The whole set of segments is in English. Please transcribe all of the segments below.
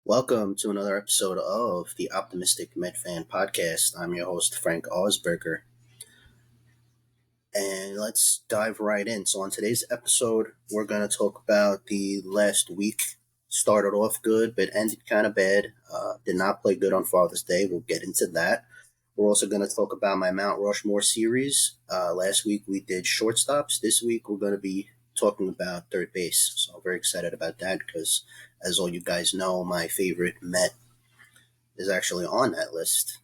Welcome to another episode of the Optimistic Met Fan Podcast. I'm your host, Frank Osberger. And let's dive right in. So, on today's episode, we're going to talk about the last week. Started off good, but ended kind of bad. Did not play good on Father's Day. We'll get into that. We're also going to talk about my Mount Rushmore series. Last week we did shortstops. This week we're going to be talking about third base. So I'm very excited about that because, as all you guys know, my favorite Met is actually on that list,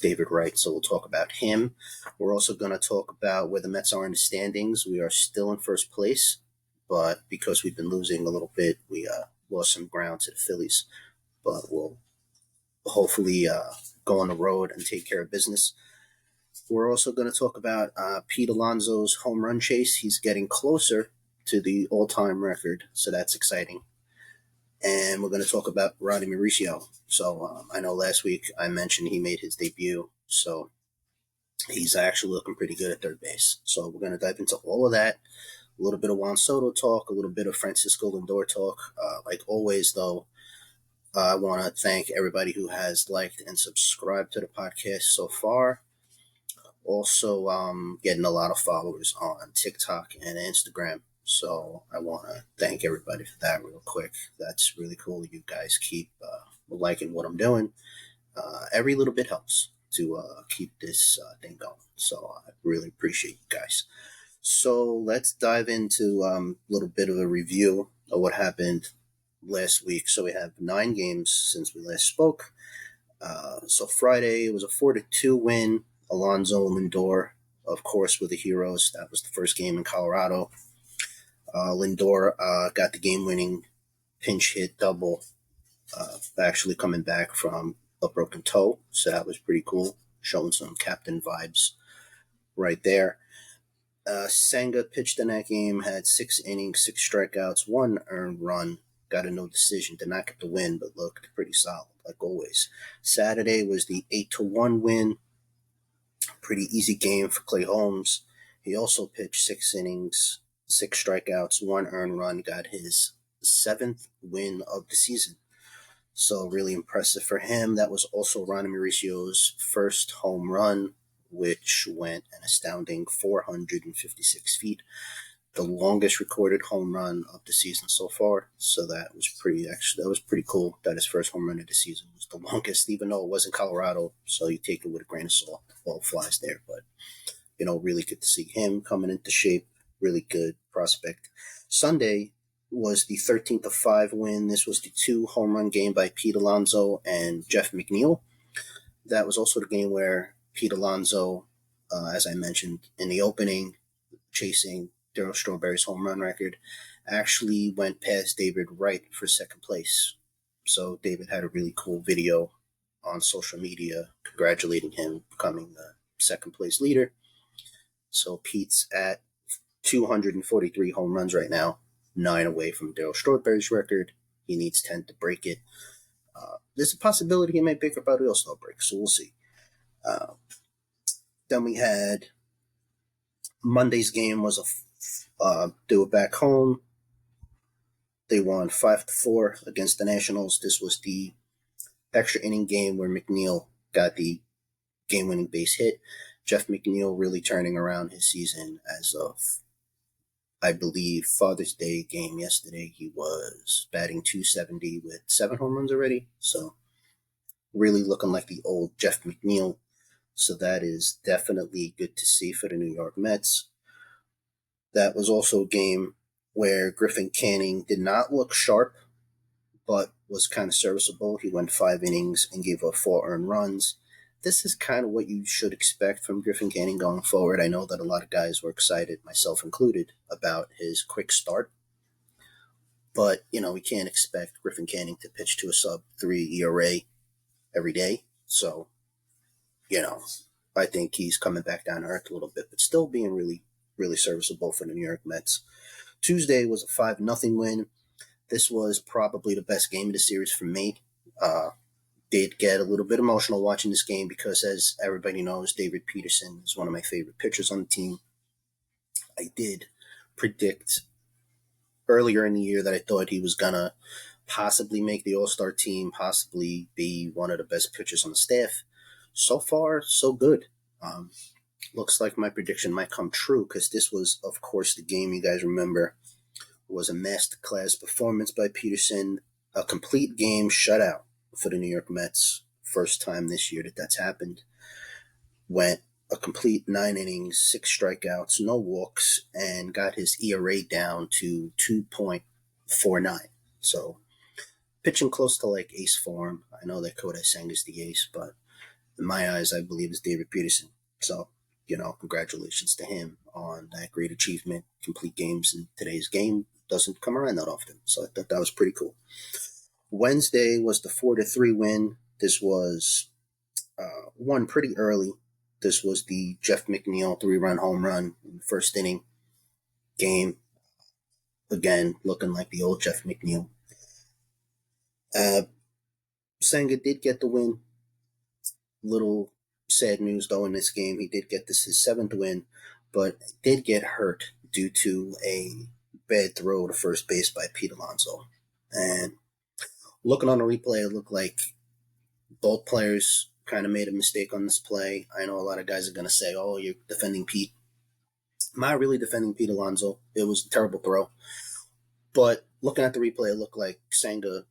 David Wright. So we'll talk about him. We're also going to talk about where the Mets are in the standings. We are still in first place, but because we've been losing a little bit, we lost some ground to the Phillies. But we'll hopefully go on the road and take care of business. We're also going to talk about Pete Alonso's home run chase. He's getting closer to the all-time record, so that's exciting. And we're going to talk about Ronnie Mauricio. So I know last week I mentioned he made his debut, so he's actually looking pretty good at third base. So we're going to dive into all of that, a little bit of Juan Soto talk, a little bit of Francisco Lindor talk. Like always, though, I want to thank everybody who has liked and subscribed to the podcast so far. Also, getting a lot of followers on TikTok and Instagram. So I want to thank everybody for that real quick. That's really cool. You guys keep liking what I'm doing. Every little bit helps to keep this thing going. So I really appreciate you guys. So let's dive into a little bit of a review of what happened last week. So we have 9 games since we last spoke. So Friday, it was a 4-2 win. Alonso, Lindor, of course, were the heroes. That was the first game in Colorado. Lindor got the game-winning pinch hit double, actually coming back from a broken toe. So that was pretty cool, showing some captain vibes right there. Senga pitched in that game, had 6 innings, 6 strikeouts, 1 earned run. Got a no decision, did not get the win, but looked pretty solid, like always. Saturday was the 8-1 win. Pretty easy game for Clay Holmes. He also pitched 6 innings, 6 strikeouts, 1 earned run, got his 7th win of the season. So really impressive for him. That was also Ronnie Mauricio's first home run, which went an astounding 456 feet. The longest recorded home run of the season so far. So that was pretty cool that his first home run of the season was the longest, even though it wasn't Colorado. So you take it with a grain of salt. All flies there, but really good to see him coming into shape. Really good prospect. Sunday was the 13-5 win. This was the 2 home run game by Pete Alonso and Jeff McNeil. That was also the game where Pete Alonso, as I mentioned in the opening, chasing Darryl Strawberry's home run record, actually went past David Wright for second place. So David had a really cool video on social media congratulating him becoming the second place leader. So Pete's at 243 home runs right now, 9 away from Darryl Strawberry's record. He needs 10 to break it. There's a possibility he might break everybody else break, so we'll see. Then we had Monday's game was they were back home. They won 5-4 against the Nationals. This was the extra inning game where McNeil got the game-winning base hit. Jeff McNeil really turning around his season as of, I believe, Father's Day game yesterday. He was batting .270 with 7 home runs already. So really looking like the old Jeff McNeil. So that is definitely good to see for the New York Mets. That was also a game where Griffin Canning did not look sharp, but was kind of serviceable. He went 5 innings and gave up 4 earned runs. This is kind of what you should expect from Griffin Canning going forward. I know that a lot of guys were excited, myself included, about his quick start. But, we can't expect Griffin Canning to pitch to a sub-3 ERA every day. So, I think he's coming back down to earth a little bit, but still being really, really serviceable for the New York Mets. Tuesday was a 5-0 win. This was probably the best game of the series for me. Did get a little bit emotional watching this game because, as everybody knows, David Peterson is one of my favorite pitchers on the team. I did predict earlier in the year that I thought he was going to possibly make the All-Star team, possibly be one of the best pitchers on the staff. So far, so good. Looks like my prediction might come true because this was, of course, the game you guys remember was a masterclass performance by Peterson, a complete game shutout for the New York Mets. First time this year that that's happened. Went a complete 9 innings, 6 strikeouts, no walks, and got his ERA down to 2.49. So pitching close to like ace form. I know that Kodai Senga's the ace, but in my eyes, I believe it's David Peterson. So, congratulations to him on that great achievement. Complete games in today's game doesn't come around that often. So I thought that was pretty cool. Wednesday was the 4-3 win. This was won pretty early. This was the Jeff McNeil 3-run home run in the first inning game. Again, looking like the old Jeff McNeil. Senga did get the win. Little sad news, though, in this game. He did get his 7th win, but did get hurt due to a bad throw to first base by Pete Alonso. And looking on the replay, it looked like both players kind of made a mistake on this play. I know a lot of guys are going to say, oh, you're defending Pete. I'm not really defending Pete Alonso. It was a terrible throw. But looking at the replay, it looked like Senga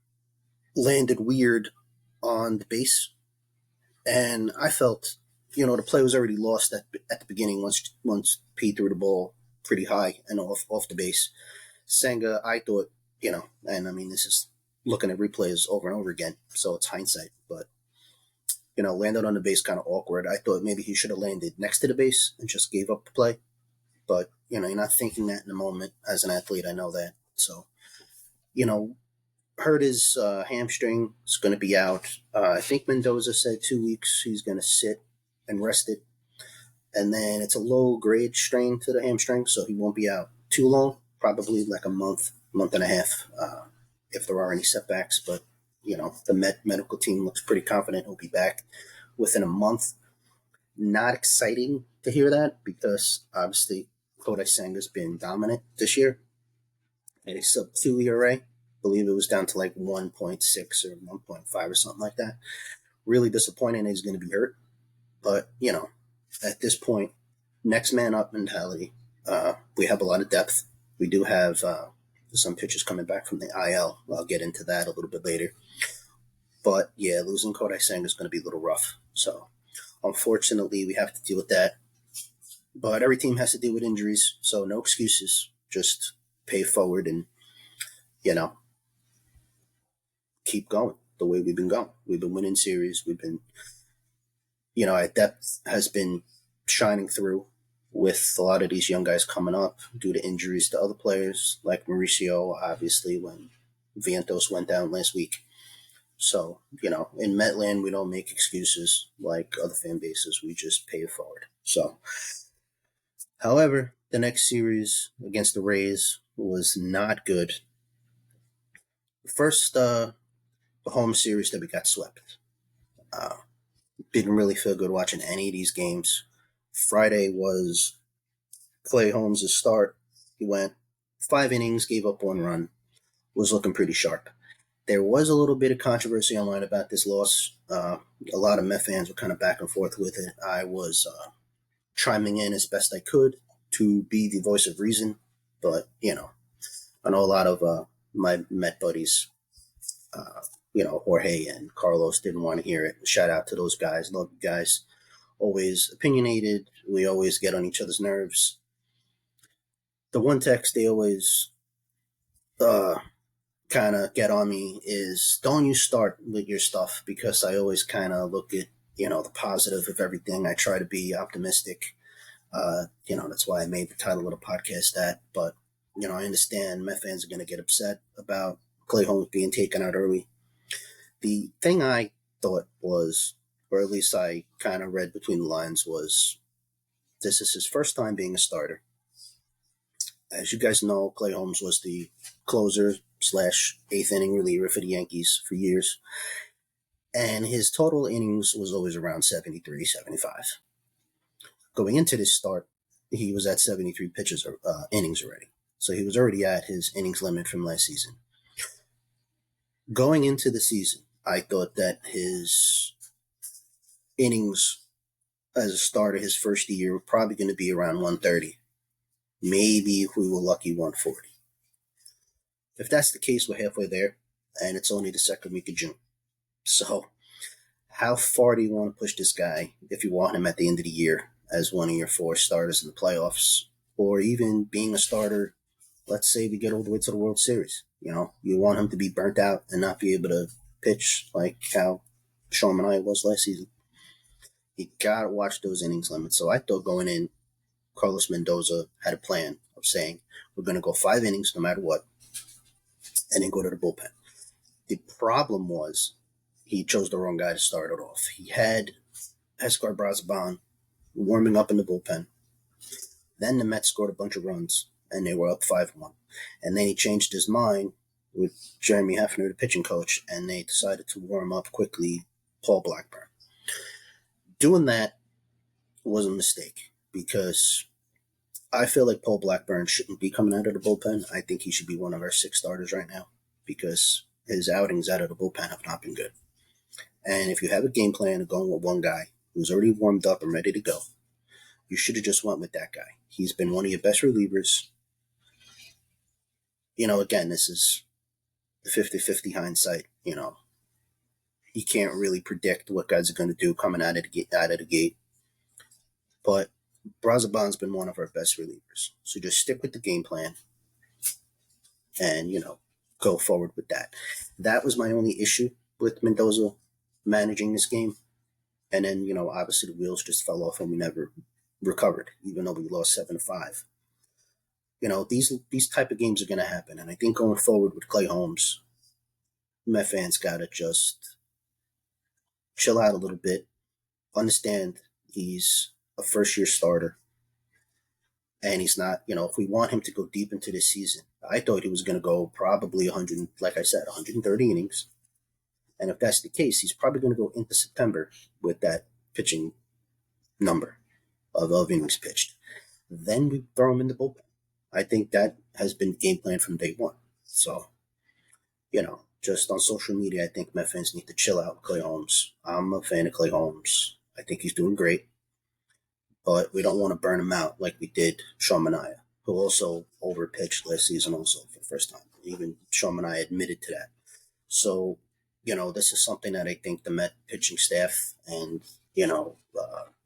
landed weird on the base. And I felt, the play was already lost at the beginning once Pete threw the ball pretty high and off the base. Senga, I thought, and I mean, this is looking at replays over and over again, so it's hindsight. But, landed on the base kind of awkward. I thought maybe he should have landed next to the base and just gave up the play. But, you're not thinking that in the moment. As an athlete, I know that. So, hurt his hamstring. Is going to be out. I think Mendoza said 2 weeks. He's going to sit and rest it. And then it's a low-grade strain to the hamstring, so he won't be out too long. Probably like a month and a half, if there are any setbacks. But, the medical team looks pretty confident he'll be back within a month. Not exciting to hear that because, obviously, Kodai Senga's been dominant this year. At a sub-2 ERA. I believe it was down to like 1.6 or 1.5 or something like that. Really disappointing he's going to be hurt. But, at this point, next man up mentality. We have a lot of depth. We do have some pitchers coming back from the IL. I'll get into that a little bit later. But, yeah, losing Kodai Senga is going to be a little rough. So, unfortunately, we have to deal with that. But every team has to deal with injuries, so no excuses. Just pay forward and, keep going the way we've been going. We've been winning series. We've been, our depth has been shining through with a lot of these young guys coming up due to injuries to other players, like Mauricio, obviously, when Vientos went down last week. So, in Metland, we don't make excuses like other fan bases. We just pay it forward. So, however, the next series against the Rays was not good. First home series that we got swept. Didn't really feel good watching any of these games. Friday was Clay Holmes' start. He went 5 innings, gave up 1 run, was looking pretty sharp. There was a little bit of controversy online about this loss. A lot of Met fans were kind of back and forth with it. I was chiming in as best I could to be the voice of reason. But, I know a lot of my Met buddies, Jorge and Carlos didn't want to hear it. Shout out to those guys. Love you guys. Always opinionated. We always get on each other's nerves. The one text they always kind of get on me is, don't you start with your stuff, because I always kind of look at, the positive of everything. I try to be optimistic. That's why I made the title of the podcast that. But, I understand Met fans are going to get upset about Clay Holmes being taken out early. The thing I thought was, or at least I kind of read between the lines, was this is his first time being a starter. As you guys know, Clay Holmes was the closer / 8th inning reliever for the Yankees for years. And his total innings was always around 73, 75. Going into this start, he was at 73 innings already. So he was already at his innings limit from last season. Going into the season, I thought that his innings as a starter his first year were probably going to be around 130. Maybe if we were lucky, 140. If that's the case, we're halfway there, and it's only the second week of June. So, how far do you want to push this guy if you want him at the end of the year as one of your four starters in the playoffs, or even being a starter? Let's say we get all the way to the World Series. You want him to be burnt out and not be able to pitch like how Sean Manaea was last season. You gotta watch those innings limits. So I thought going in, Carlos Mendoza had a plan of saying we're going to go 5 innings no matter what, and then go to the bullpen. The problem was he chose the wrong guy to start it off. He had Escar Brazaban warming up in the bullpen. Then the Mets scored a bunch of runs, and they were up 5-1. And then he changed his mind with Jeremy Hefner, the pitching coach, and they decided to warm up quickly Paul Blackburn. Doing that was a mistake because I feel like Paul Blackburn shouldn't be coming out of the bullpen. I think he should be one of our 6 starters right now because his outings out of the bullpen have not been good. And if you have a game plan of going with one guy who's already warmed up and ready to go, you should have just went with that guy. He's been one of your best relievers. Again, this is the 50-50 hindsight. You can't really predict what guys are going to do coming out of the gate. But Brazaban's been one of our best relievers. So just stick with the game plan and, go forward with that. That was my only issue with Mendoza managing this game. And then, obviously the wheels just fell off and we never recovered, even though we lost 7-5. These type of games are going to happen. And I think going forward with Clay Holmes, Met fans got to just chill out a little bit. Understand he's a first-year starter. And he's not, if we want him to go deep into this season, I thought he was going to go probably 100, like I said, 130 innings. And if that's the case, he's probably going to go into September with that pitching number of innings pitched. Then we throw him in the bullpen. I think that has been the game plan from day one. So, just on social media, I think Met fans need to chill out with Clay Holmes. I'm a fan of Clay Holmes. I think he's doing great. But we don't want to burn him out like we did Sean Manaea, who also overpitched last season also for the first time. Even Sean Manaea admitted to that. So, this is something that I think the Met pitching staff and,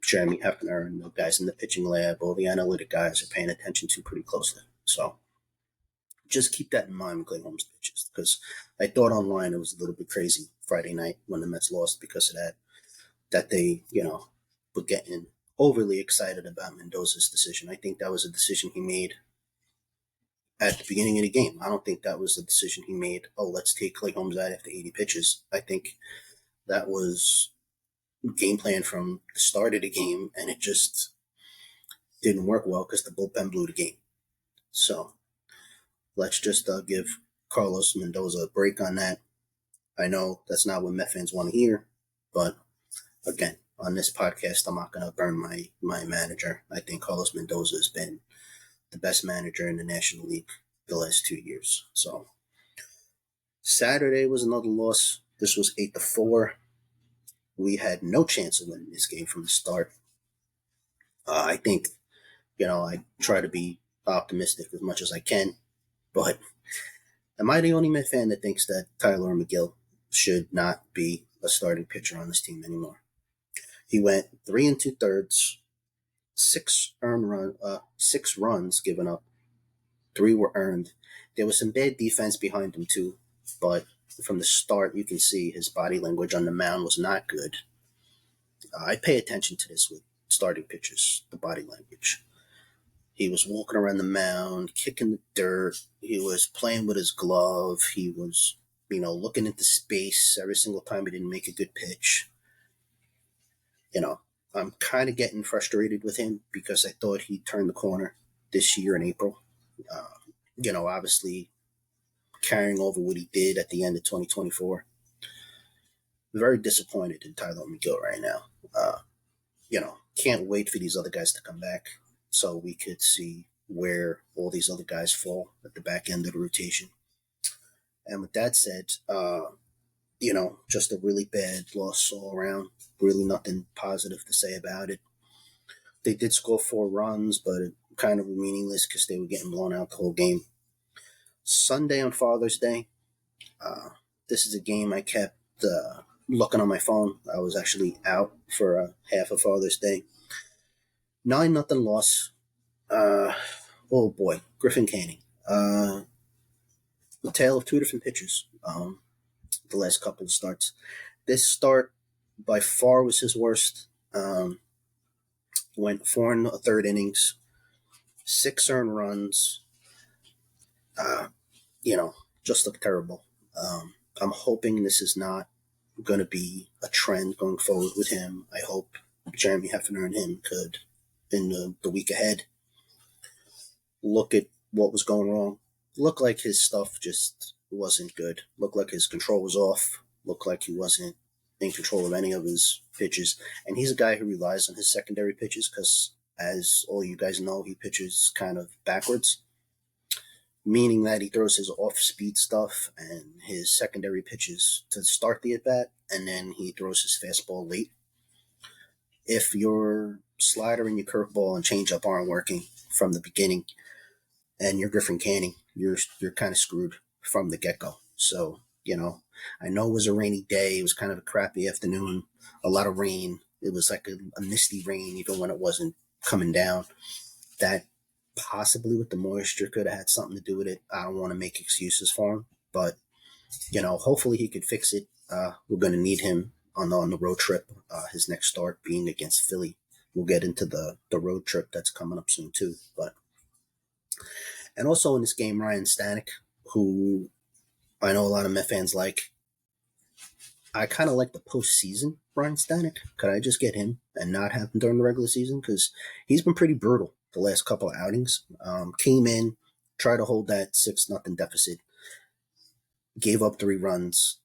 Jeremy Hefner and the guys in the pitching lab, all the analytic guys are paying attention to pretty closely. So just keep that in mind when Clay Holmes pitches, because I thought online it was a little bit crazy Friday night when the Mets lost because of that they, were getting overly excited about Mendoza's decision. I think that was a decision he made at the beginning of the game. I don't think that was a decision he made, let's take Clay Holmes out after 80 pitches. I think that was game plan from the start of the game, and it just didn't work well because the bullpen blew the game. So let's just give Carlos Mendoza a break on that. I know that's not what Met fans want to hear, but again, on this podcast, I'm not going to burn my manager. I think Carlos Mendoza has been the best manager in the National League the last 2 years. So Saturday was another loss. This was 8-4. We had no chance of winning this game from the start. I think, I try to be optimistic as much as I can, but am I the only Met fan that thinks that Tyler McGill should not be a starting pitcher on this team anymore? He went 3 2/3, 6 runs given up, 3 were earned. There was some bad defense behind him too, but from the start, you can see his body language on the mound was not good. I pay attention to this with starting pitchers, the body language. He was walking around the mound, kicking the dirt. He was playing with his glove. He was, looking into space every single time he didn't make a good pitch. I'm kind of getting frustrated with him because I thought he turned the corner this year in April. Obviously carrying over what he did at the end of 2024. Very disappointed in Tyler McGill right now. Can't wait for these other guys to come back so we could see where all these other guys fall at the back end of the rotation. And with that said, just a really bad loss all around. Really nothing positive to say about it. They did score 4 runs, but it kind of meaningless because they were getting blown out the whole game. Sunday on Father's Day, uh, this is a game I kept looking on my phone. I was actually out for half of Father's Day. 9-0 loss. Oh boy, Griffin Canning. The tale of two different pitchers. The last couple of starts. This start by far was his worst. Went 4 1/3 innings, 6 earned runs. Uh, just looked terrible. I'm hoping this is not going to be a trend going forward with him. I hope Jeremy Hefner and him could, in the week ahead, look at what was going wrong. Looked like his stuff just wasn't good. Looked like his control was off. Looked like he wasn't in control of any of his pitches. And he's a guy who relies on his secondary pitches because, as all you guys know, he pitches kind of backwards, meaning that he throws his off-speed stuff and his secondary pitches to start the at-bat, and then he throws his fastball late. If your slider and your curveball and changeup aren't working from the beginning, and you're Griffin Canning, you're kind of screwed from the get-go. So, I know it was a rainy day. It was kind of a crappy afternoon, a lot of rain. It was like a misty rain, even when it wasn't coming down. That possibly with the moisture could have had something to do with it. I don't want to make excuses for him, but, hopefully he could fix it. We're going to need him on the road trip. His next start being against Philly. We'll get into the road trip that's coming up soon too. And also in this game, Ryan Stanek, who I know a lot of Met fans like. I kind of like the postseason Ryan Stanek. Could I just get him and not have him during the regular season? Because he's been pretty brutal the last couple of outings. Came in, tried to hold that 6-0 deficit, gave up 3 runs.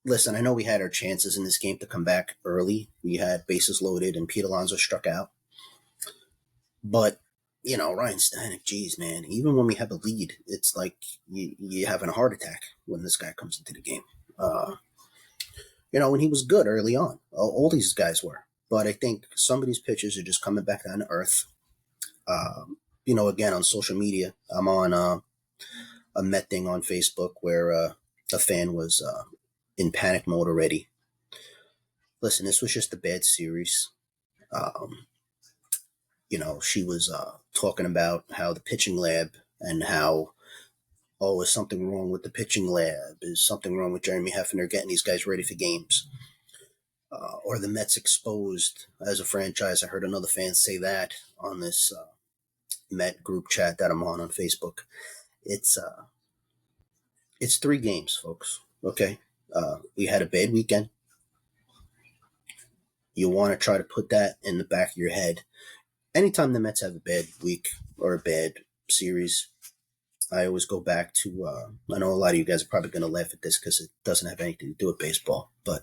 Listen, I know we had our chances in this game to come back early. We had bases loaded and Pete Alonso struck out. But, Ryan Stanek, geez, man, even when we have a lead, it's like you're having a heart attack when this guy comes into the game. When he was good early on, all these guys were. But I think some of these pitchers are just coming back down to earth. Again, on social media, I'm on a Met thing on Facebook where a fan was in panic mode already. Listen, this was just a bad series. She was talking about how the pitching lab and how, is something wrong with the pitching lab? Is something wrong with Jeremy Hefner getting these guys ready for games? Or the Mets exposed as a franchise. I heard another fan say that on this Met group chat that I'm on Facebook. It's 3 games, folks. Okay, we had a bad weekend. You want to try to put that in the back of your head. Anytime the Mets have a bad week or a bad series, I always go back to, I know a lot of you guys are probably going to laugh at this because it doesn't have anything to do with baseball, but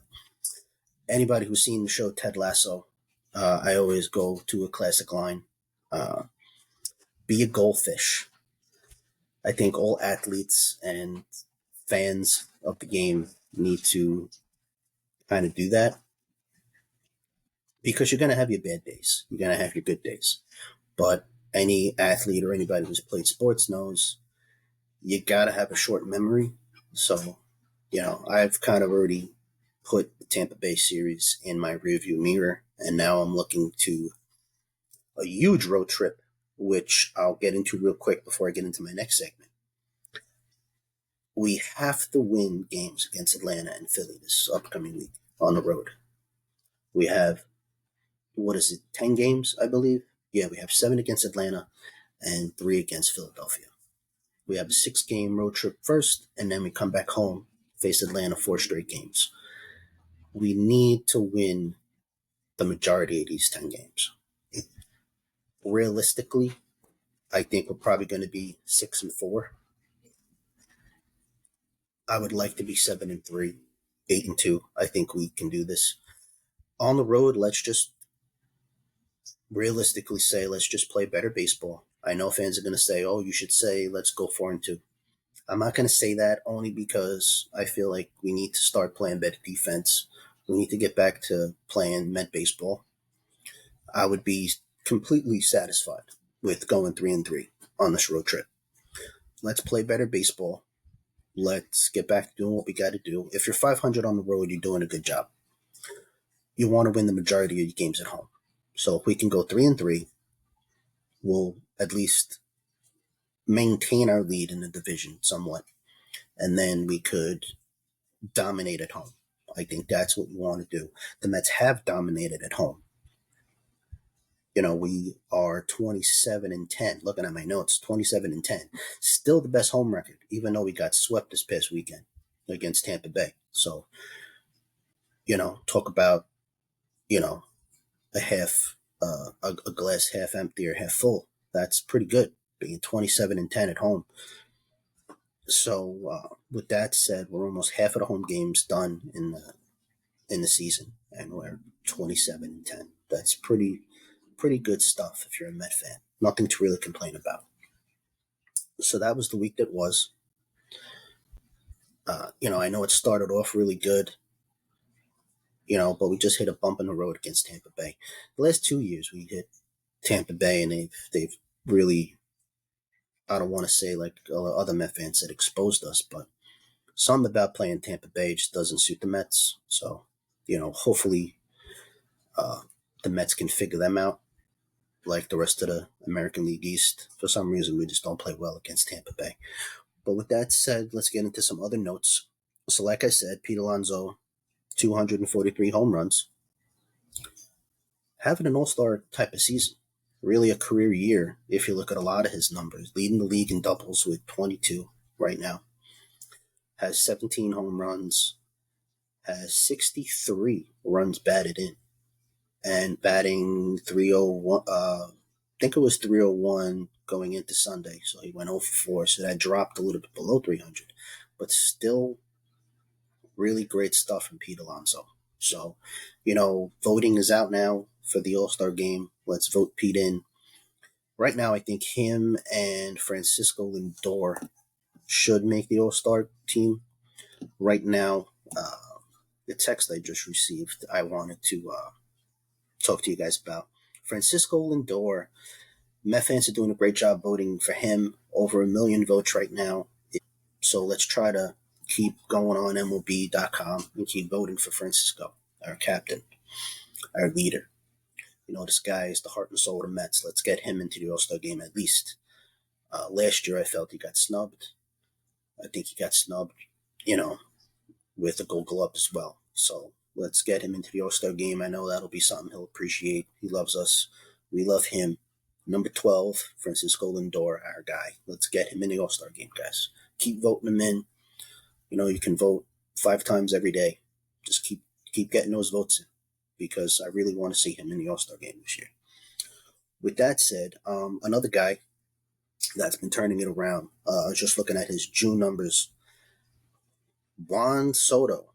anybody who's seen the show Ted Lasso, I always go to a classic line, be a goldfish. I think all athletes and fans of the game need to kind of do that because you're going to have your bad days. You're going to have your good days. But any athlete or anybody who's played sports knows you got to have a short memory. So, I've kind of already put the Tampa Bay series in my rearview mirror, and now I'm looking to a huge road trip, which I'll get into real quick before I get into my next segment. We have to win games against Atlanta and Philly this upcoming week on the road. We have, 10 games, I believe? Yeah, we have 7 against Atlanta and 3 against Philadelphia. We have a 6-game road trip first, and then we come back home, face Atlanta 4 straight games. We need to win the majority of these 10 games. Realistically, I think we're probably going to be 6-4. I would like to be 7-3, 8-2. I think we can do this. On the road, let's just realistically say, let's just play better baseball. I know fans are going to say, you should say, let's go 4-2. I'm not going to say that only because I feel like we need to start playing better defense. We need to get back to playing Met baseball. I would be completely satisfied with going 3-3 on this road trip. Let's play better baseball. Let's get back to doing what we got to do. If you're 500 on the road, you're doing a good job. You want to win the majority of your games at home. So if we can go 3-3, we'll at least maintain our lead in the division somewhat, and then we could dominate at home. I think that's what we want to do. The Mets have dominated at home. We are 27-10. Looking at my notes, 27-10. Still the best home record, even though we got swept this past weekend against Tampa Bay. So, talk about, a half, a glass half empty or half full. That's pretty good, being 27-10 at home. So, with that said, we're almost half of the home games done in the season, and we're 27-10. That's pretty good stuff if you're a Met fan. Nothing to really complain about. So that was the week that was. I know it started off really good, but we just hit a bump in the road against Tampa Bay. The last 2 years we hit Tampa Bay, and they've really, I don't want to say like other Met fans that exposed us, but something about playing Tampa Bay just doesn't suit the Mets. So, hopefully the Mets can figure them out like the rest of the American League East. For some reason, we just don't play well against Tampa Bay. But with that said, let's get into some other notes. So like I said, Pete Alonso, 243 home runs. Having an all-star type of season. Really a career year if you look at a lot of his numbers. Leading the league in doubles with 22 right now. Has 17 home runs. Has 63 runs batted in. And batting 301, I think it was 301 going into Sunday. So he went 0 for 4. So that dropped a little bit below 300. But still, really great stuff from Pete Alonso. So, voting is out now for the All-Star game. Let's vote Pete in. Right now, I think him and Francisco Lindor should make the All-Star team. Right now, the text I just received, I wanted to talk to you guys about. Francisco Lindor, Met fans are doing a great job voting for him. Over 1 million votes right now. So let's try to keep going on MLB.com and keep voting for Francisco, our captain, our leader. This guy is the heart and soul of the Mets. Let's get him into the All-Star game at least. Last year I felt he got snubbed. I think he got snubbed, with a Gold Glove as well. So let's get him into the All-Star game. I know that'll be something he'll appreciate. He loves us. We love him. Number 12, Francisco Lindor, our guy. Let's get him in the All-Star game, guys. Keep voting him in. You can vote 5 times every day. Just keep getting those votes in because I really want to see him in the All-Star game this year. With that said, another guy that's been turning it around, just looking at his June numbers, Juan Soto,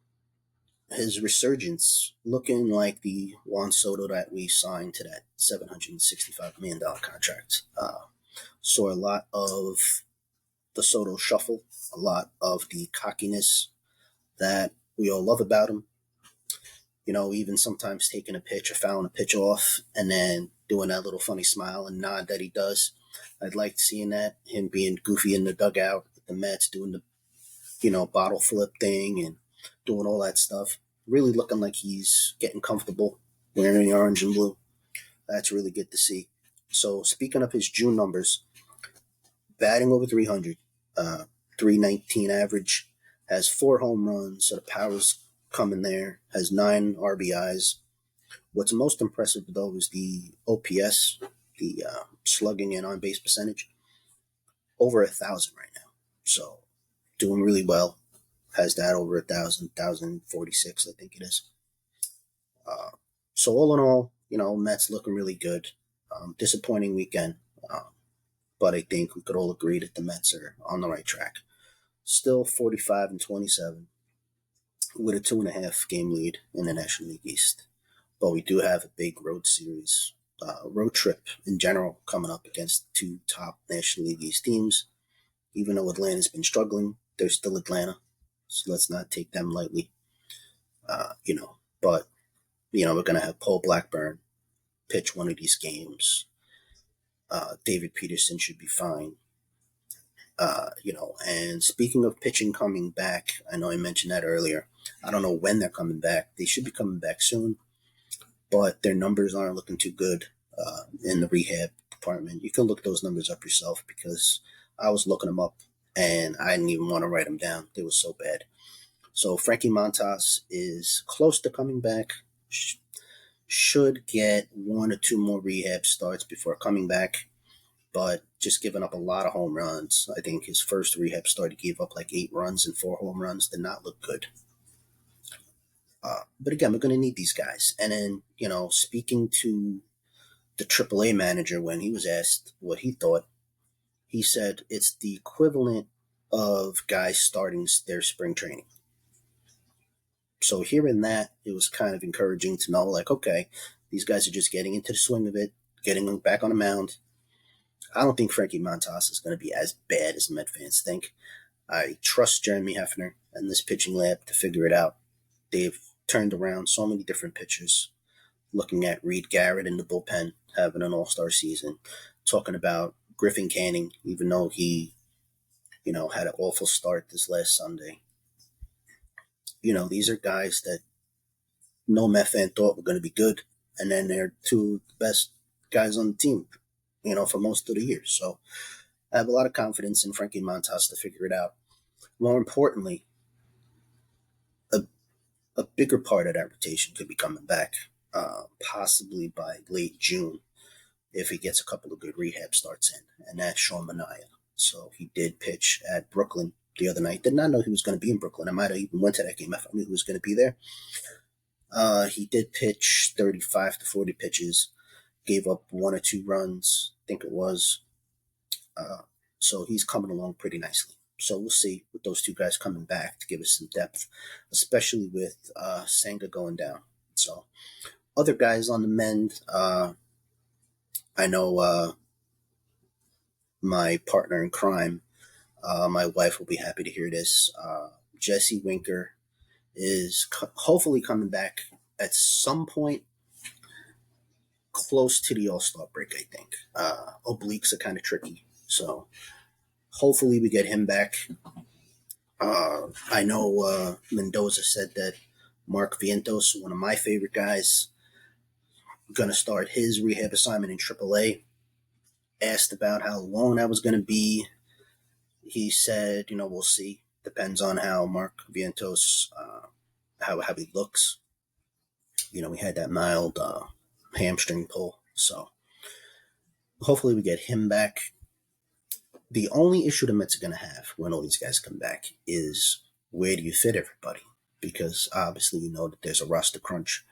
his resurgence looking like the Juan Soto that we signed to that $765 million contract. Saw a lot of the Soto shuffle, a lot of the cockiness that we all love about him. Even sometimes taking a pitch or fouling a pitch off and then doing that little funny smile and nod that he does. I'd like seeing that, him being goofy in the dugout with the Mets, doing the, bottle flip thing and doing all that stuff. Really looking like he's getting comfortable wearing the orange and blue. That's really good to see. So speaking of his June numbers, batting over 300, 319 average, has 4 home runs, so the power's coming there, has 9 RBIs. What's most impressive, though, is the OPS, the slugging and on-base percentage, over 1,000 right now. So doing really well. Has that over 1,000, 1,046, I think it is. So all in all, Mets looking really good. Disappointing weekend, but I think we could all agree that the Mets are on the right track. Still 45-27 with a 2.5 game lead in the National League East. But we do have a big road series, road trip in general coming up against 2 top National League East teams. Even though Atlanta's been struggling, they're still Atlanta. So let's not take them lightly. But, we're going to have Paul Blackburn pitch one of these games. David Peterson should be fine. And speaking of pitching coming back, I know I mentioned that earlier. I don't know when they're coming back. They should be coming back soon, but their numbers aren't looking too good in the rehab department. You can look those numbers up yourself because I was looking them up and I didn't even want to write them down. They were so bad. So Frankie Montas is close to coming back. Should get 1 or 2 more rehab starts before coming back, but just giving up a lot of home runs. I think his first rehab start, he gave up like 8 runs and 4 home runs. Did not look good. But again, we're going to need these guys. And then, speaking to the AAA manager when he was asked what he thought, he said it's the equivalent of guys starting their spring training. So hearing that, it was kind of encouraging to know, like, okay, these guys are just getting into the swing of it, getting them back on the mound. I don't think Frankie Montas is going to be as bad as Met fans think. I trust Jeremy Hefner and this pitching lab to figure it out. They've turned around so many different pitchers. Looking at Reed Garrett in the bullpen, having an all-star season. Talking about Griffin Canning, even though he, had an awful start this last Sunday. These are guys that no Met fan thought were going to be good. And then they're 2 of the best guys on the team, for most of the year. So I have a lot of confidence in Frankie Montas to figure it out. More importantly, a bigger part of that rotation could be coming back, possibly by late June, if he gets a couple of good rehab starts in, and that's Sean Manaea. So he did pitch at Brooklyn the other night. Did not know he was going to be in Brooklyn. I might have even went to that game if I knew he was going to be there. He did pitch 35 to 40 pitches, gave up 1 or 2 runs, I think it was. So he's coming along pretty nicely. So we'll see with those 2 guys coming back to give us some depth, especially with Senga going down. So other guys on the mend, I know my partner in crime, my wife will be happy to hear this. Jesse Winker is hopefully coming back at some point close to the All-Star break, I think. Obliques are kind of tricky, so hopefully we get him back. I know Mendoza said that Mark Vientos, one of my favorite guys, going to start his rehab assignment in AAA. Asked about how long that was going to be. He said, we'll see. Depends on how Mark Vientos, how he looks. We had that mild hamstring pull. So hopefully we get him back. The only issue the Mets are going to have when all these guys come back is where do you fit everybody? Because obviously that there's a roster crunch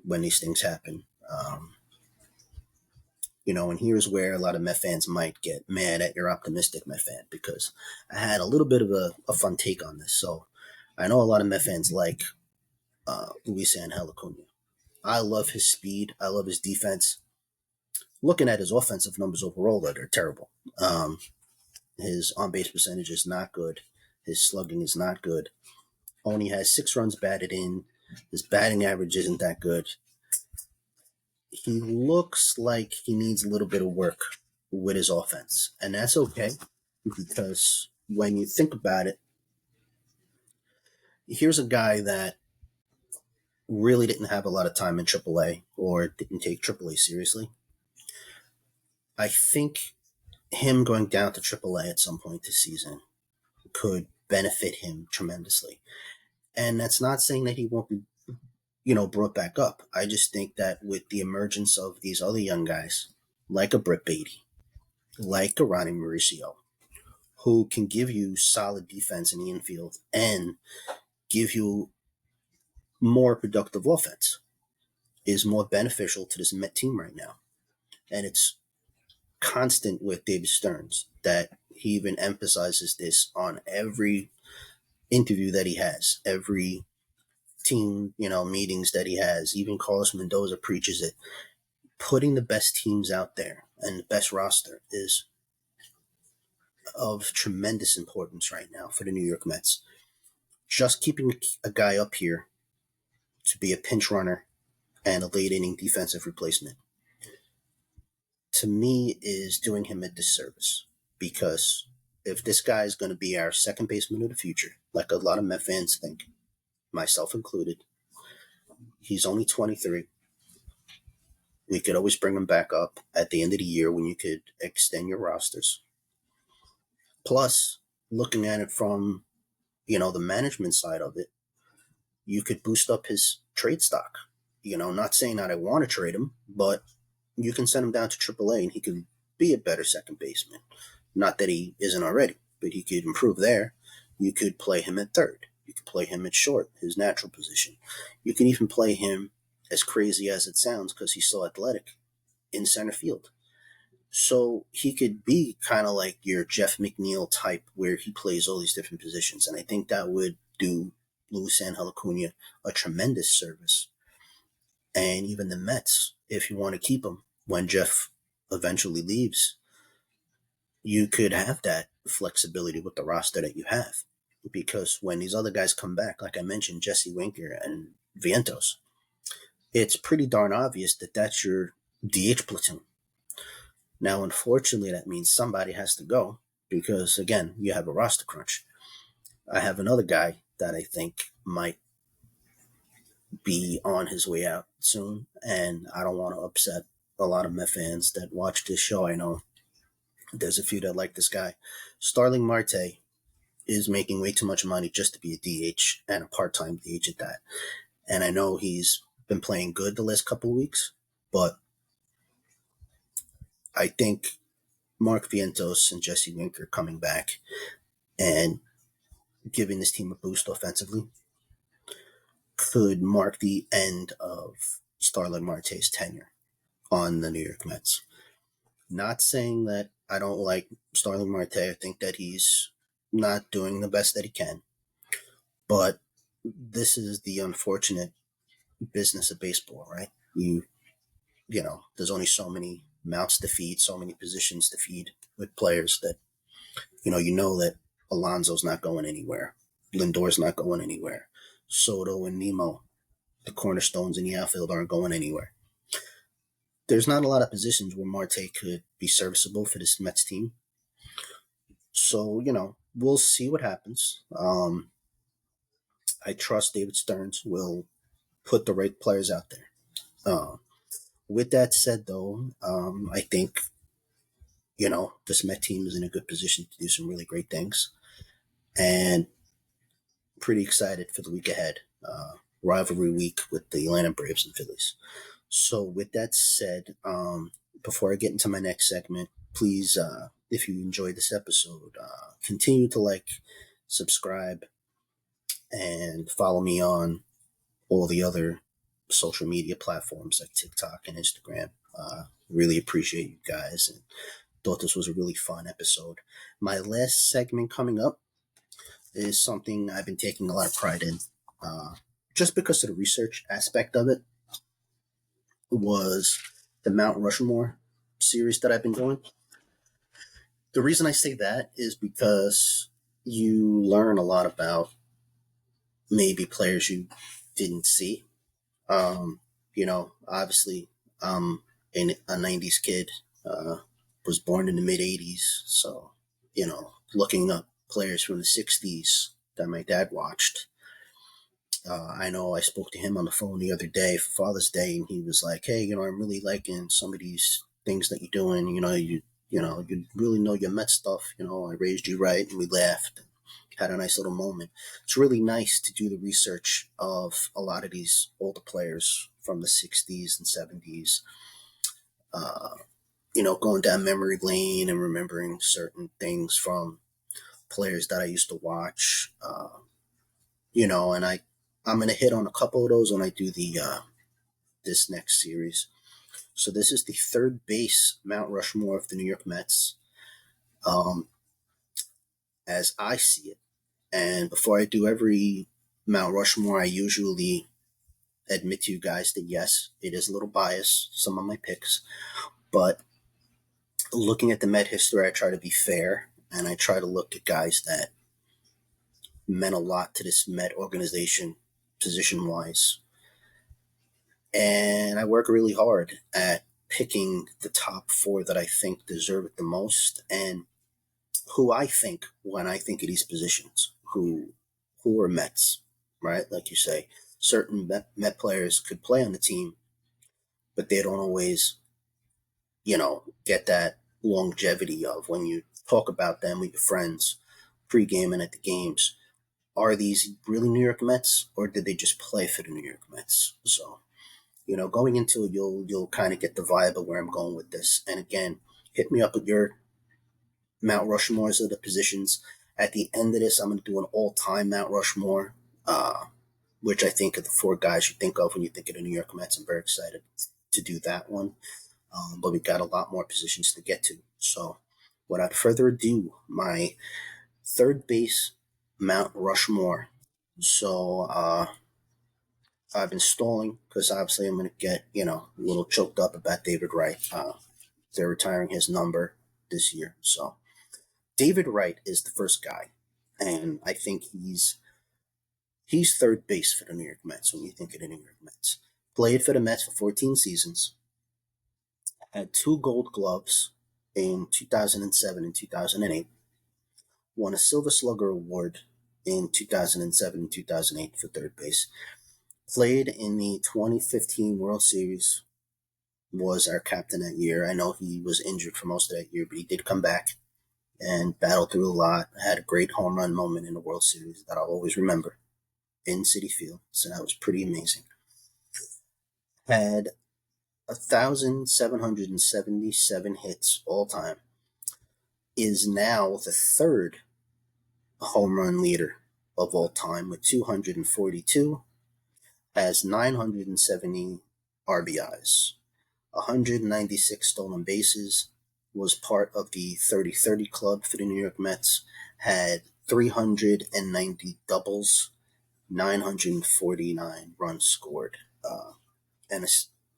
when these things happen. And here's where a lot of Met fans might get mad at your optimistic Met fan, because I had a little bit of a fun take on this. So I know a lot of Met fans like Luis Angel Acuna. I love his speed. I love his defense. Looking at his offensive numbers overall, they're terrible. His on-base percentage is not good. His slugging is not good. Only has 6 runs batted in. His batting average isn't that good. He looks like he needs a little bit of work with his offense. And that's okay, because when you think about it, here's a guy that really didn't have a lot of time in AAA or didn't take AAA seriously. I think him going down to AAA at some point this season could benefit him tremendously. And that's not saying that he won't be, brought back up. I just think that with the emergence of these other young guys, like a Britt Beatty, like a Ronnie Mauricio, who can give you solid defense in the infield and give you more productive offense, is more beneficial to this Met team right now. And it's constant with David Stearns that he even emphasizes this on every interview that he has, every team, meetings that he has. Even Carlos Mendoza preaches it. Putting the best teams out there and the best roster is of tremendous importance right now for the New York Mets. Just keeping a guy up here to be a pinch runner and a late inning defensive replacement, to me, is doing him a disservice. Because if this guy is going to be our second baseman of the future, like a lot of Met fans think, myself included, he's only 23. We could always bring him back up at the end of the year when you could extend your rosters. Plus, looking at it from, the management side of it, you could boost up his trade stock. Not saying that I want to trade him, but you can send him down to AAA and he could be a better second baseman. Not that he isn't already, but he could improve there. You could play him at third. You could play him at short, his natural position. You can even play him, as crazy as it sounds, because he's so athletic, in center field. So he could be kind of like your Jeff McNeil type, where he plays all these different positions. And I think that would do Luis Angel Acuna a tremendous service. And even the Mets, if you want to keep him when Jeff eventually leaves, you could have that flexibility with the roster that you have. Because when these other guys come back, like I mentioned, Jesse Winker and Vientos, it's pretty darn obvious that that's your DH platoon. Now, unfortunately, that means somebody has to go because, again, you have a roster crunch. I have another guy that I think might be on his way out soon, and I don't want to upset a lot of Met fans that watch this show. I know there's a few that like this guy. Starling Marte is making way too much money just to be a DH and a part-time DH at that. And I know he's been playing good the last couple of weeks, but I think Mark Vientos and Jesse Winker coming back and giving this team a boost offensively could mark the end of Starling Marte's tenure on the New York Mets. Not saying that I don't like Starling Marte. I think that he's not doing the best that he can. But this is the unfortunate business of baseball, right? There's only so many mouths to feed, so many positions to feed with players that, you know that Alonso's not going anywhere. Lindor's not going anywhere. Soto and Nemo, the cornerstones in the outfield, aren't going anywhere. There's not a lot of positions where Marte could be serviceable for this Mets team. So, we'll see what happens. I trust David Stearns will put the right players out there. With that said, though, I think, this Met team is in a good position to do some really great things. And pretty excited for the week ahead. Rivalry week with the Atlanta Braves and Phillies. So with that said, before I get into my next segment, please, if you enjoyed this episode, continue to like, subscribe, and follow me on all the other social media platforms like TikTok and Instagram. Really appreciate you guys and thought this was a really fun episode. My last segment coming up is something I've been taking a lot of pride in, just because of the research aspect of it, was the Mount Rushmore series that I've been doing. The reason I say that is because you learn a lot about maybe players you didn't see. Obviously, I'm a 90s kid, was born in the mid 80s. So, looking up players from the 60s that my dad watched. I know I spoke to him on the phone the other day for Father's Day, and he was like, "Hey, I'm really liking some of these things that you're doing. You really know your Met stuff. I raised you right," and we laughed, and had a nice little moment. It's really nice to do the research of a lot of these older players from the 60s and 70s. Going down memory lane and remembering certain things from players that I used to watch. And I'm going to hit on a couple of those when I do this next series. So this is the third base Mount Rushmore of the New York Mets, as I see it. And before I do every Mount Rushmore, I usually admit to you guys that yes, it is a little biased, some of my picks, but looking at the Met history, I try to be fair and I try to look at guys that meant a lot to this Met organization, position wise. And I work really hard at picking the top four that I think deserve it the most, and who I think when I think of these positions, who are Mets, right? Like you say, certain Met players could play on the team, but they don't always, get that longevity of when you talk about them with your friends, pregame and at the games. Are these really New York Mets, or did they just play for the New York Mets? So, going into it, you'll kind of get the vibe of where I'm going with this. And again, hit me up with your Mount Rushmores of the positions. At the end of this, I'm going to do an all-time Mount Rushmore, which I think are the four guys you think of when you think of the New York Mets. I'm very excited to do that one. But we've got a lot more positions to get to. So, without further ado, my third base Mount Rushmore. So, I've been stalling because obviously I'm going to get, a little choked up about David Wright. They're retiring his number this year. So, David Wright is the first guy, and I think he's third base for the New York Mets when you think of the New York Mets. Played for the Mets for 14 seasons, had two Gold Gloves in 2007 and 2008, won a Silver Slugger Award in 2007 and 2008 for third base, played in the 2015 World Series, was our captain that year. I know he was injured for most of that year, but he did come back and battled through a lot. Had a great home run moment in the World Series that I'll always remember in Citi Field. So that was pretty amazing. Had 1,777 hits all time. Is now the third home run leader of all time with 242. Has 970 RBIs, 196 stolen bases. Was part of the 30-30 club for the New York Mets. Had 390 doubles, 949 runs scored, and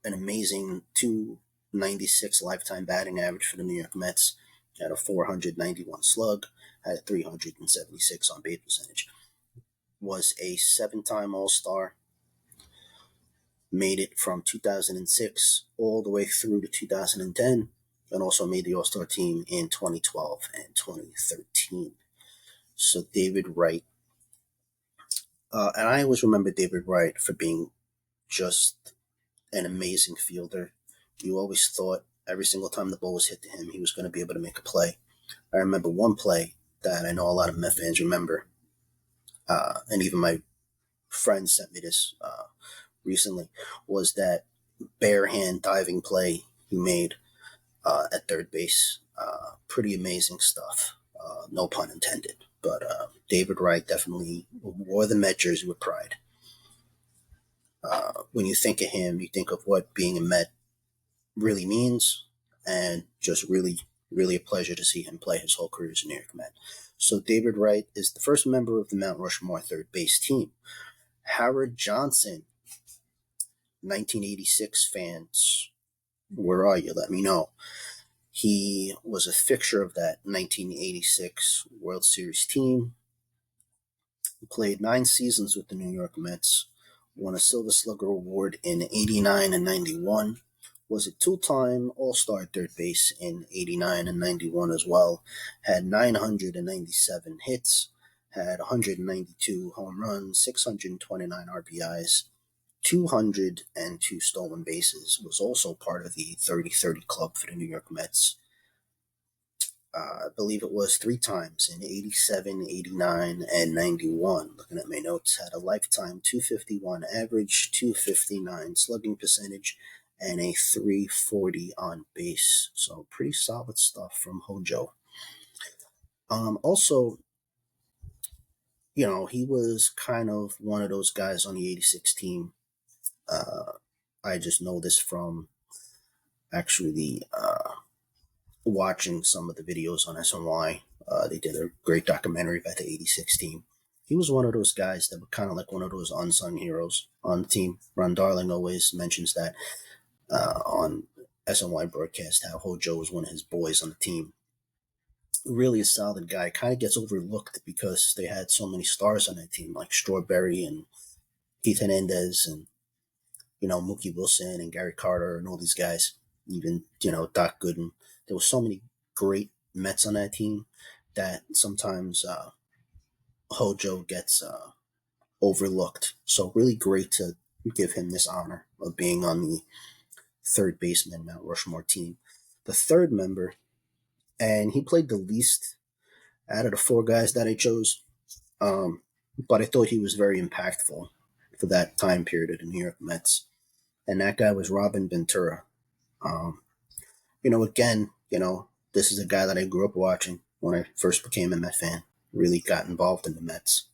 an amazing 296 lifetime batting average for the New York Mets. Had a 491 slug, had a 376 on base percentage. Was a 7-time All-Star. Made it from 2006 all the way through to 2010, and also made the All-Star team in 2012 and 2013. So David Wright, and I always remember David Wright for being just an amazing fielder. You always thought every single time the ball was hit to him, he was going to be able to make a play. I remember one play that I know a lot of Met fans remember, and even my friend sent me this recently, was that bare hand diving play he made at third base. Pretty amazing stuff. No pun intended. But David Wright definitely wore the Met jersey with pride. When you think of him, you think of what being a Met really means, and just really, really a pleasure to see him play his whole career as a New York Met. So David Wright is the first member of the Mount Rushmore third base team. Howard Johnson, 1986 fans, where are you? Let me know. He was a fixture of that 1986 World Series team. He played 9 seasons with the New York Mets, won a Silver Slugger Award in 89 and 91, was a 2-time All-Star at third base in 89 and 91 as well, had 997 hits, had 192 home runs, 629 RBIs, 202 stolen bases, was also part of the 30-30 club for the New York Mets. I believe it was 3 times in 87, 89, and 91. Looking at my notes, had a lifetime 251 average, 259 slugging percentage, and a 340 on base. So pretty solid stuff from Hojo. Also, he was kind of one of those guys on the 86 team. I just know this from actually watching some of the videos on SNY. They did a great documentary about the 86 team. He was one of those guys that were kind of like one of those unsung heroes on the team. Ron Darling always mentions that on SNY broadcast, how Hojo was one of his boys on the team. Really a solid guy. Kind of gets overlooked because they had so many stars on that team, like Strawberry and Keith Hernandez and Mookie Wilson and Gary Carter and all these guys. Even Doc Gooden. There were so many great Mets on that team that sometimes Hojo gets overlooked. So really great to give him this honor of being on the third baseman Mount Rushmore team. The third member, and he played the least out of the four guys that I chose, but I thought he was very impactful for that time period of the New York Mets. And that guy was Robin Ventura. Um, again, this is a guy that I grew up watching when I first became a Met fan. Really got involved in the Mets.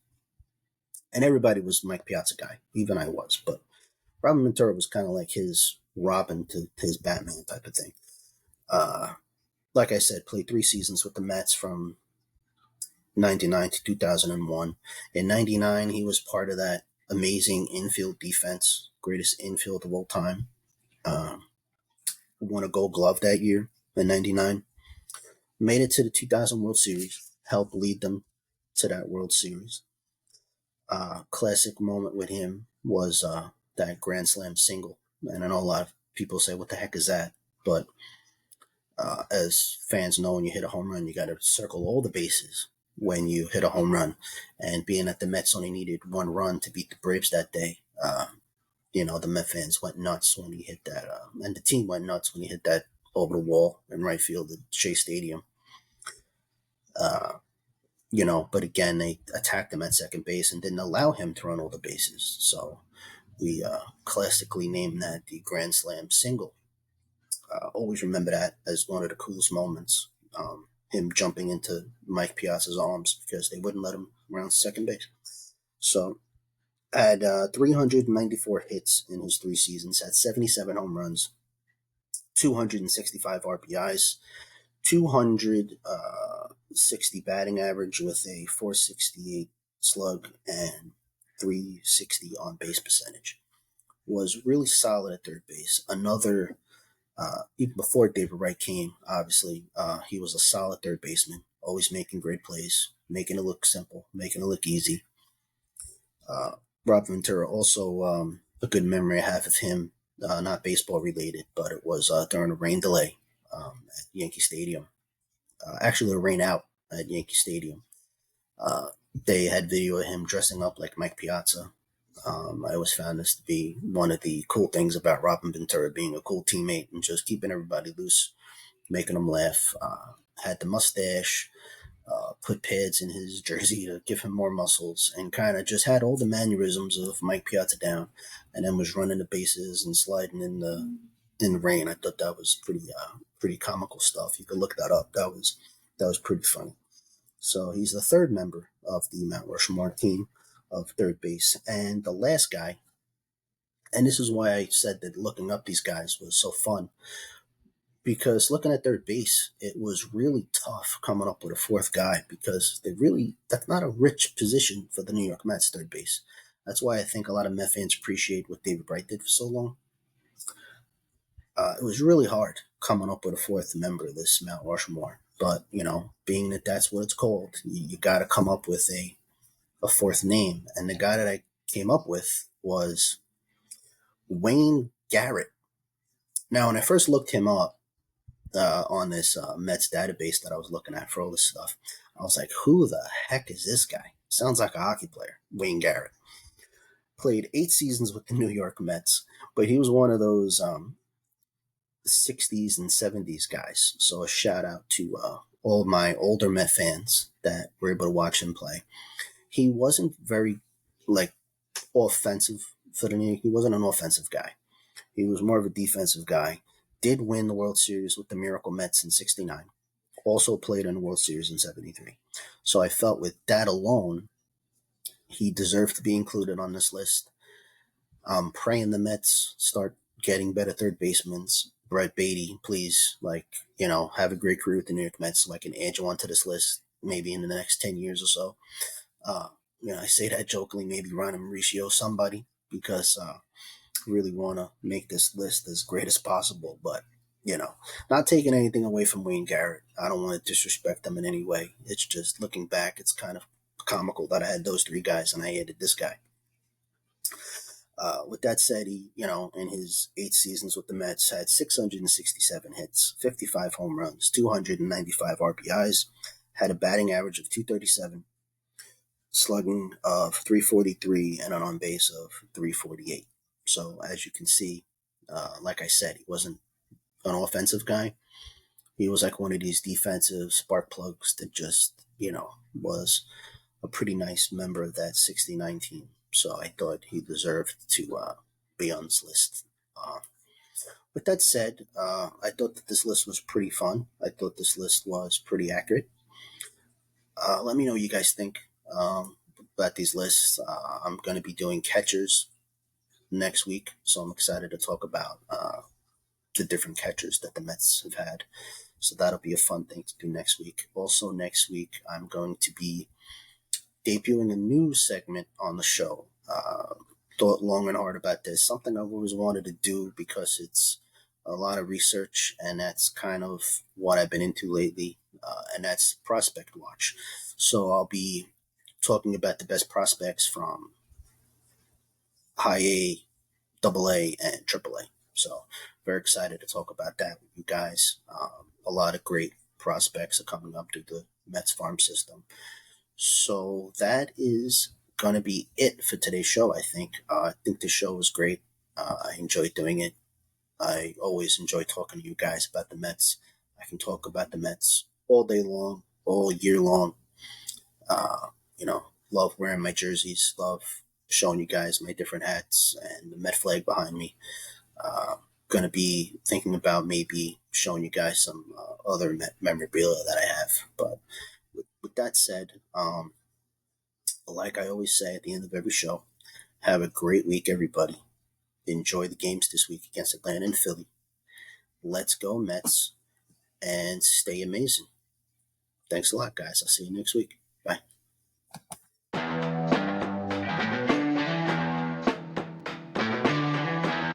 And everybody was Mike Piazza guy. Even I was. But Robin Ventura was kind of like his Robin to his Batman type of thing. Like I said, played 3 seasons with the Mets from 99 to 2001. In 99, he was part of that amazing infield defense, greatest infield of all time. Won a Gold Glove that year in 99. Made it to the 2000 World Series, helped lead them to that World Series. Classic moment with him was that Grand Slam single. And I know a lot of people say, what the heck is that? But as fans know, when you hit a home run, you got to circle all the bases when you hit a home run. And being that the Mets only needed 1 run to beat the Braves that day, the Met fans went nuts when he hit that. And the team went nuts when he hit that over the wall in right field at Shea Stadium. But again, they attacked him at second base and didn't allow him to run all the bases. So we classically named that the Grand Slam single. Always remember that as one of the coolest moments. Him jumping into Mike Piazza's arms because they wouldn't let him around second base. So had 394 hits in his 3 seasons, had 77 home runs, 265 RBIs, 260 batting average with a 468 slug and 360 on base percentage. Was really solid at third base. Another, even before David Wright came, obviously, he was a solid third baseman, always making great plays, making it look simple, making it look easy. Rob Ventura, also a good memory I have of him, not baseball related, but it was during a rain delay at Yankee Stadium. Actually, a rain out at Yankee Stadium. They had video of him dressing up like Mike Piazza. I always found this to be one of the cool things about Robin Ventura, being a cool teammate and just keeping everybody loose, making them laugh. Had the mustache, put pads in his jersey to give him more muscles, and kind of just had all the mannerisms of Mike Piazza down, and then was running the bases and sliding in the rain. I thought that was pretty comical stuff. You could look that up. That was pretty funny. So he's the third member of the Mount Rushmore team of third base. And the last guy, and this is why I said that looking up these guys was so fun, because looking at third base, it was really tough coming up with a fourth guy because that's not a rich position for the New York Mets, third base. That's why I think a lot of Met fans appreciate what David Wright did for so long. It was really hard coming up with a fourth member of this Mount Rushmore. But, being that that's what it's called, you got to come up with a fourth name. And the guy that I came up with was Wayne Garrett. Now, when I first looked him up on this Mets database that I was looking at for all this stuff, I was like, who the heck is this guy? Sounds like a hockey player, Wayne Garrett. Played 8 seasons with the New York Mets, but he was one of those 60s and 70s guys. So a shout out to all my older Met fans that were able to watch him play. He wasn't very offensive for the New York. He wasn't an offensive guy. He was more of a defensive guy. Did win the World Series with the Miracle Mets in '69. Also played in the World Series in '73. So I felt with that alone, he deserved to be included on this list. I'm praying the Mets start getting better third basemen. Brett Beatty, please, have a great career with the New York Mets so I can add you onto this list maybe in the next 10 years or so. I say that jokingly, maybe Ron Mauricio, somebody, because I really want to make this list as great as possible. But You know, not taking anything away from Wayne Garrett. I don't want to disrespect them in any way. It's just looking back, it's kind of comical that I had those three guys and I hated this guy. With that said, he, in his 8 seasons with the Mets, had 667 hits, 55 home runs, 295 RBIs, had a batting average of 237, slugging of 343, and an on base of 348. So, as you can see, like I said, he wasn't an offensive guy. He was like one of these defensive spark plugs that just, was a pretty nice member of that 69 team. So I thought he deserved to be on this list. With that said, I thought that this list was pretty fun. I thought this list was pretty accurate. Let me know what you guys think about these lists. I'm going to be doing catchers next week, so I'm excited to talk about the different catchers that the Mets have had. So that'll be a fun thing to do next week. Also, next week, I'm going to be debuting a new segment on the show. Thought long and hard about this. Something I've always wanted to do because it's a lot of research, and that's kind of what I've been into lately, and that's Prospect Watch. So I'll be talking about the best prospects from high A, double A, and triple A. So very excited to talk about that with you guys. A lot of great prospects are coming up through the Mets farm system. So that is going to be it for today's show, I think. I think the show was great. I enjoyed doing it. I always enjoy talking to you guys about the Mets. I can talk about the Mets all day long, all year long. Love wearing my jerseys, love showing you guys my different hats and the Met flag behind me. Going to be thinking about maybe showing you guys some other memorabilia that I have. But with that said, like I always say at the end of every show, have a great week, everybody. Enjoy the games this week against Atlanta and Philly. Let's go, Mets, and stay amazing. Thanks a lot, guys. I'll see you next week. Bye.